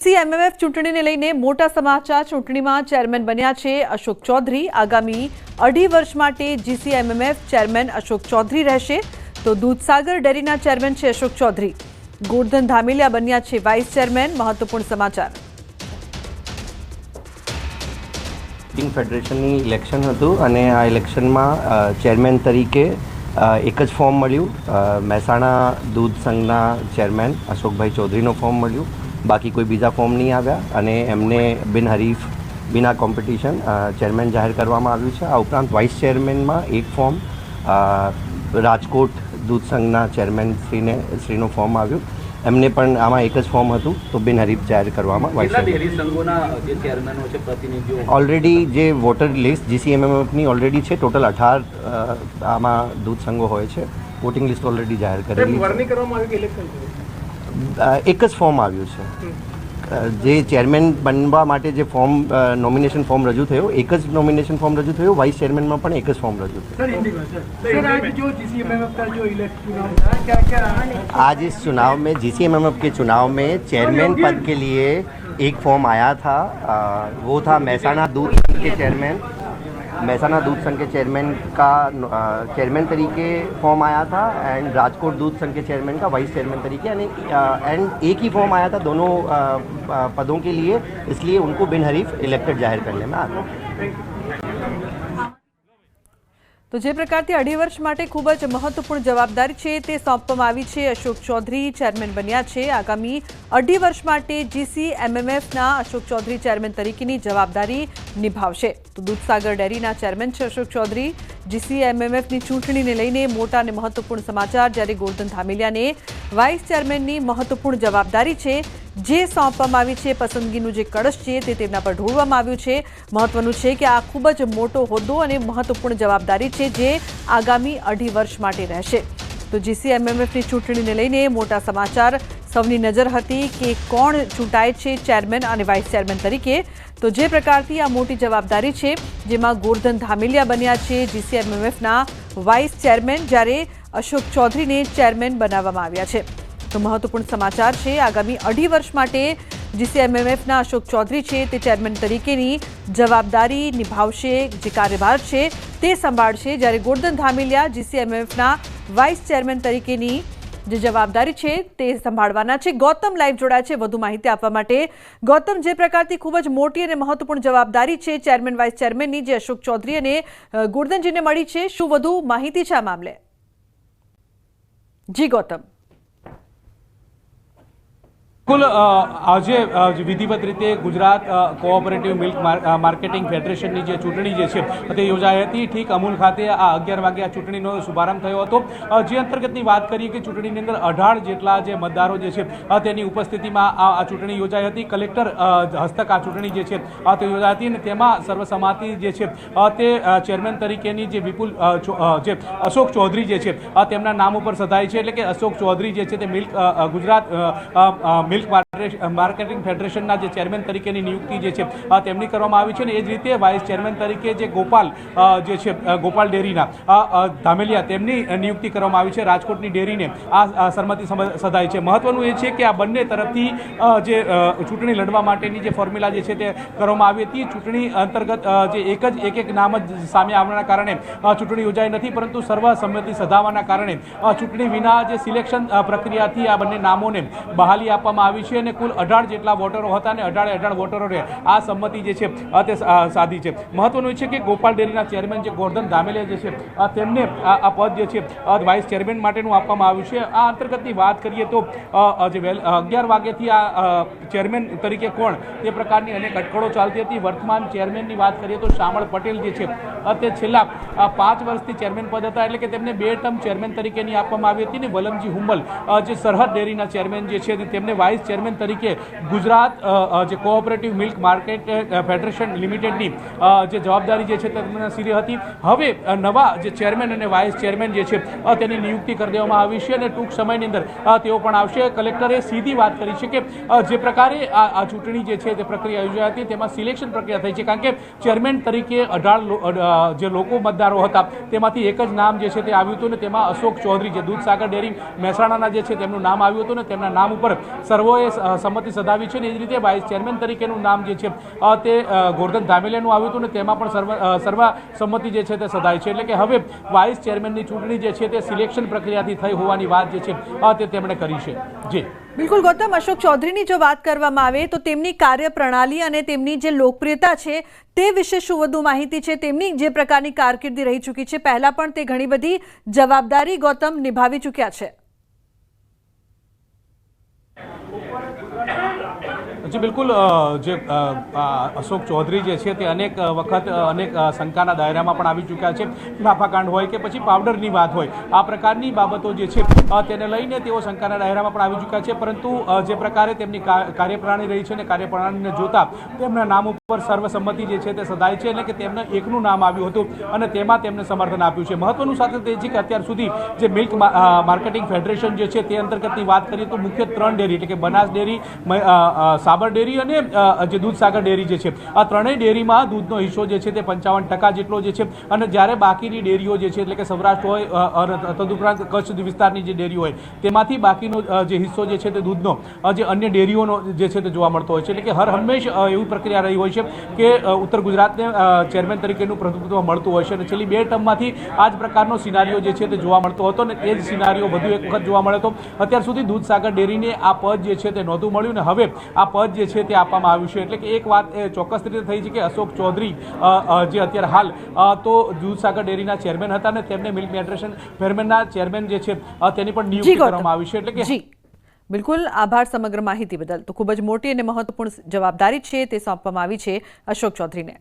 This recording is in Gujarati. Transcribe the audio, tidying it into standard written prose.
એમએમએફ ચૂંટણીને લઈને મોટા સમાચાર। ચૂંટણીમાં ચેરમેન બન્યા છે અશોક ચૌધરી। આગામી 2.5 વર્ષ માટે જીસીએમએમએફ ચેરમેન અશોક ચૌધરી રહેશે। તો દૂધસાગર ડેરીના ચેરમેન છે અશોક ચૌધરી। ગોરધન ધામેલિયા બન્યા છે વાઇસ ચેરમેન। મહત્વપૂર્ણ સમાચાર। ફેડરેશનની ઇલેક્શન હતું અને આ ઇલેક્શનમાં ચેરમેન તરીકે એક જ ફોર્મ મળ્યું। મહેસાણા દૂધ સંઘના ચેરમેન અશોકભાઈ ચૌધરીનો ફોર્મ મળ્યું। બાકી કોઈ બીજા ફોર્મ નહીં આવ્યા અને એમને બિનહરીફ બિના કોમ્પિટિશન ચેરમેન જાહેર કરવામાં આવ્યું છે। આ ઉપરાંત વાઇસ ચેરમેનમાં એક ફોર્મ રાજકોટ દૂધ સંઘના ચેરમેન શ્રીનું ફોર્મ આવ્યું। એમને પણ આમાં એક જ ફોર્મ હતું તો બિનહરીફ જાહેર કરવામાં ઓલરેડી જે વોટર લિસ્ટ જીસીએમએમએફની ઓલરેડી છે ટોટલ 18 આમાં દૂધ સંઘો હોય છે। વોટિંગ લિસ્ટ ઓલરેડી જાહેર કરેલી એક જ ફોર્મ આવ્યું છે। જે ચેરમેન બનવા માટે જે ફોર્મ નોમિનેશન ફોર્મ રજૂ થયો એક જ નોમિનેશન ફોર્મ રજૂ થયું। વાઇસ ચેરમેનમાં પણ એક જ ફોર્મ રજૂ થયું। आज इस चुनाव में जीसीएमएमएफ के चुनाव में चेयरमैन पद के लिए एक फॉर्म आया था। वो था महसाणा दूध संघ के चेयरमैन। महसाणा दूध संघ के चेयरमैन का चेयरमैन तरीके फॉर्म आया था एंड राजकोट दूध संघ के चेयरमैन का वाइस चेयरमैन तरीके एंड एक ही फॉर्म आया था दोनों पदों के लिए। इसलिए उनको बिनहरीफ इलेक्टेड जाहिर करने में आता है। तो जे प्रकारથી 2.5 વર્ષ માટે ખૂબ જ મહત્વપૂર્ણ જવાબદારી છે તે સોંપવામાં આવી છે। અશોક ચૌધરી ચેરમેન બન્યા છે। આગામી 2.5 વર્ષ માટે જીસીએમએમએફના અશોક ચૌધરી ચેરમેન તરીકેની જવાબદારી નિભાવશે। તો દૂધસાગર ડેરીના ચેરમેન છે અશોક ચૌધરી। જીસીએમએમએફની ચૂંટણીને લઈને મોટા અને મહત્વપૂર્ણ સમાચાર। જ્યારે ગોરધન ધામેલિયાને વાઇસ ચેરમેનની મહત્વપૂર્ણ જવાબદારી છે જે સોંપવામાં આવી છે। પસંદગીનું જે કળશ છે તે તેમના પર ઢોળવામાં આવ્યું છે। મહત્વનું છે કે આ ખૂબ જ મોટો હોદ્દો અને મહત્વપૂર્ણ જવાબદારી છે જે આગામી 2.5 વર્ષ માટે રહેશે। તો જીસીએમએમએફની ચૂંટણીને લઈને મોટા સમાચાર। સૌની નજર હતી કે કોણ ચૂંટાય છે ચેરમેન અને વાઇસ ચેરમેન તરીકે। તો જે પ્રકારથી આ મોટી જવાબદારી છે જેમાં ગોરધન ધામેલિયા બન્યા છે જીસીએમએમએફના વાઇસ ચેરમેન જ્યારે અશોક ચૌધરીને ચેરમેન બનાવવામાં આવ્યા છે। તો મહત્વપૂર્ણ સમાચાર છે। આગામી 2.5 વર્ષ માટે જીસીએમએમએફના અશોક ચૌધરી છે તે ચેરમેન તરીકેની જવાબદારી નિભાવશે। જે કાર્યભાર છે તે સંભાળશે જ્યારે ગોરધન ધામેલિયા જીસીએમએમએફના વાઇસ ચેરમેન તરીકેની જે જવાબદારી છે તે સંભાળવાના છે। ગૌતમ લાઈવ જોડાય છે વધુ માહિતી આપવા માટે। ગૌતમ, જે પ્રકારથી ખૂબ જ મોટી અને મહત્વપૂર્ણ જવાબદારી છે ચેરમેન વાઇસ ચેરમેનની જે અશોક ચૌધરી અને ગોરધનજીને મળી છે, શું વધુ માહિતી છે આ મામલે? જી ગૌતમ। બિલકુલ, આજે વિધિવત રીતે ગુજરાત કોઓપરેટિવ મિલ્ક માર્કેટિંગ ફેડરેશનની જે ચૂંટણી જે છે તે યોજાઈ હતી। ઠીક અમૂલ ખાતે આ 11 વાગે આ ચૂંટણીનો શુભારંભ થયો હતો। જે અંતર્ગતની વાત કરીએ કે ચૂંટણીની અંદર 18 જેટલા જે મતદારો જે છે તેની ઉપસ્થિતિમાં આ ચૂંટણી યોજાઈ હતી। કલેક્ટર હસ્તક આ ચૂંટણી જે છે તે યોજાઈ હતી અને તેમાં સર્વસંમતિ જે છે તે ચેરમેન તરીકેની જે વિપુલ જે અશોક ચૌધરી જે છે તેમના નામ ઉપર સધાય છે। એટલે કે અશોક ચૌધરી જે છે તે ગુજરાત મિલ્ક માર્કેટિંગ ફેડરેશનના જે ચેરમેન તરીકેની નિયુક્તિ જે છે તેમની કરવામાં આવી છે અને એ જ રીતે વાઇસ ચેરમેન તરીકે જે ગોપાલ જે છે ગોપાલ ડેરીના ધામેલિયા તેમની નિયુક્તિ કરવામાં આવી છે। રાજકોટની ડેરીને આ સહમતિ સધાઈ છે। મહત્વનું એ છે કે આ બંને તરફથી જે ચૂંટણી લડવા માટેની જે ફોર્મ્યુલા જે છે તે કરવામાં આવી હતી। ચૂંટણી અંતર્ગત જે એક નામ જ સામે આવવાના કારણે ચૂંટણી યોજાઈ નથી, પરંતુ સર્વસંમતિ સધાવાના કારણે ચૂંટણી વિના જે સિલેક્શન પ્રક્રિયાથી આ બંને નામોને બહાલી આપવામાં આવી છે અને કુલ 18 જેટલા વોટરો હતા અને 18 વોટરોએ આ સંમતિ જે છે તે સાધી છે। મહત્વનું છે કે ગોપાલ ડેરીના ચેરમેન જે ગોરધન ધામેલિયા જે છે તેમને આ પદ જે છે વાઇસ ચેરમેન માટેનું આપવામાં આવ્યું છે। આ અંતર્ગતની વાત કરીએ તો જે 11 વાગ્યાથી આ ચેરમેન તરીકે કોણ તે પ્રકારની અનેક અટકળો ચાલતી હતી। વર્તમાન ચેરમેનની વાત કરીએ તો શામળ પટેલ જે છે તે છેલ્લા 5 વર્ષથી ચેરમેન પદ હતા, એટલે કે તેમને 2 ટર્મ ચેરમેન તરીકેની આપવામાં આવી હતી અને વલમજી હુંબલ જે સરહદ ડેરીના ચેરમેન જે છે તેમને વાઇસ ચેરમેન તરીકે ગુજરાત જે કોઓપરેટિવ મિલ્ક માર્કેટ ફેડરેશન લિમિટેડની જે જવાબદારી જે છે તેમના સિરે હતી। હવે નવા જે ચેરમેન અને વાઇસ ચેરમેન જે છે તેની નિયુક્તિ કરી દેવામાં આવી છે અને ટૂંક સમયની અંદર તેઓ પણ આવશે। કલેક્ટરે સીધી વાત કરી છે કે જે પ્રકારે આ ચૂંટણી જે છે તે પ્રક્રિયા યોજાઈ હતી તેમાં સિલેક્શન પ્રક્રિયા થઈ છે, કારણ કે ચેરમેન તરીકે 18 જે લોકો મતદારો હતા તેમાંથી એક જ નામ જે છે તે આવ્યું હતું ને તેમાં અશોક ચૌધરી જે દૂધસાગર ડેરી મહેસાણાના જે છે તેમનું નામ આવ્યું હતું ને તેમના નામ ઉપર સર્વોએ સંમતિ સધાવી છે ને એ જ રીતે વાઇસ ચેરમેન તરીકેનું નામ જે છે તે ગોરધન ધામેલિયાનું આવ્યું હતું ને તેમાં પણ સર્વસંમતિ જે છે તે સધાઈ છે. એટલે કે હવે વાઇસ ચેરમેનની ચૂંટણી જે છે તે સિલેક્શન પ્રક્રિયાથી થઈ હોવાની વાત જે છે તે તેમણે કરી છે. જી બિલકુલ ગૌતમ, અશોક ચૌધરીની જો વાત કરવામાં આવે તો તેમની કાર્યપ્રણાલી અને તેમની જે લોકપ્રિયતા છે તે વિશે શું વધુ માહિતી છે? તેમની જે પ્રકારની કારકિર્દી રહી ચૂકી છે, પહેલા પણ તે ઘણી બધી જવાબદારી ગૌતમ નિભાવી ચૂક્યા છે. જી બિલકુલ, જે અશોક ચૌધરી જે છે તે અનેક વખત અનેક શંકાના દાયરામાં પણ આવી ચૂક્યા છે. લાફાકાંડ હોય કે પછી પાવડરની વાત હોય, આ પ્રકારની બાબતો જે છે તેને લઈને તેઓ શંકાના દાયરામાં પણ આવી ચૂક્યા છે. પરંતુ જે પ્રકારે તેમની કાર્યપ્રણાલી રહી છે ને કાર્યપ્રણાલીને જોતા તેમના નામ ઉપર સર્વસંમતિ જે છે તે સધાય છે. એટલે કે તેમને એકનું નામ આવ્યું હતું અને તેમાં તેમને સમર્થન આપ્યું છે. મહત્વનું સાથે તે છે કે અત્યાર સુધી જે મિલ્ક માર્કેટિંગ ફેડરેશન જે છે તે અંતર્ગતની વાત કરીએ તો મુખ્ય 3 ડેરી એટલે કે બનાસ ડેરી, સાબર ડેરી અને જે દૂધસાગર ડેરી જે છે આ ત્રણેય ડેરીમાં દૂધનો હિસ્સો જે છે તે 55% જેટલો જે છે. અને જ્યારે બાકીની ડેરીઓ જે છે એટલે કે સૌરાષ્ટ્ર હોય તદુપરાંત કચ્છ વિસ્તારની જે ડેરીઓ હોય તેમાંથી બાકીનો જે હિસ્સો જે છે તે દૂધનો જે અન્ય ડેરીઓનો જે છે તે જોવા મળતો હોય છે. એટલે કે હર હંમેશ એવી પ્રક્રિયા રહી હોય છે કે ઉત્તર ગુજરાતને ચેરમેન તરીકેનું પ્રભુત્વ મળતું હોય છે અને છેલ્લી 2 ટર્મમાંથી આ જ પ્રકારનો સિનારીઓ જે છે તે જોવા મળતો હતો અને એ જ સિનારીઓ વધુ એક વખત જોવા મળ્યો હતો. અત્યાર સુધી દૂધસાગર ડેરીને આ પદ જે છે તે નહોતું મળ્યું ને હવે આ પદ જે છે તે આપવામાં આવ્યું છે. એટલે કે એક વાત ચોક્કસ રીતે થઈ છે કે અશોક ચૌધરી જે અત્યારે હાલ તો દૂધસાગર ડેરીના ચેરમેન હતા ને તેમને મિલ્ક ફેડરેશન ફેરમેનના ચેરમેન જે છે તેની પણ નિયુક્તિ કરવામાં આવી છે. એટલે કે જી બિલકુલ, આભાર સમગ્ર માહિતી બદલ. તો ખૂબ જ મોટી અને મહત્વપૂર્ણ જવાબદારી છે તે સોંપવામાં આવી છે અશોક ચૌધરીને.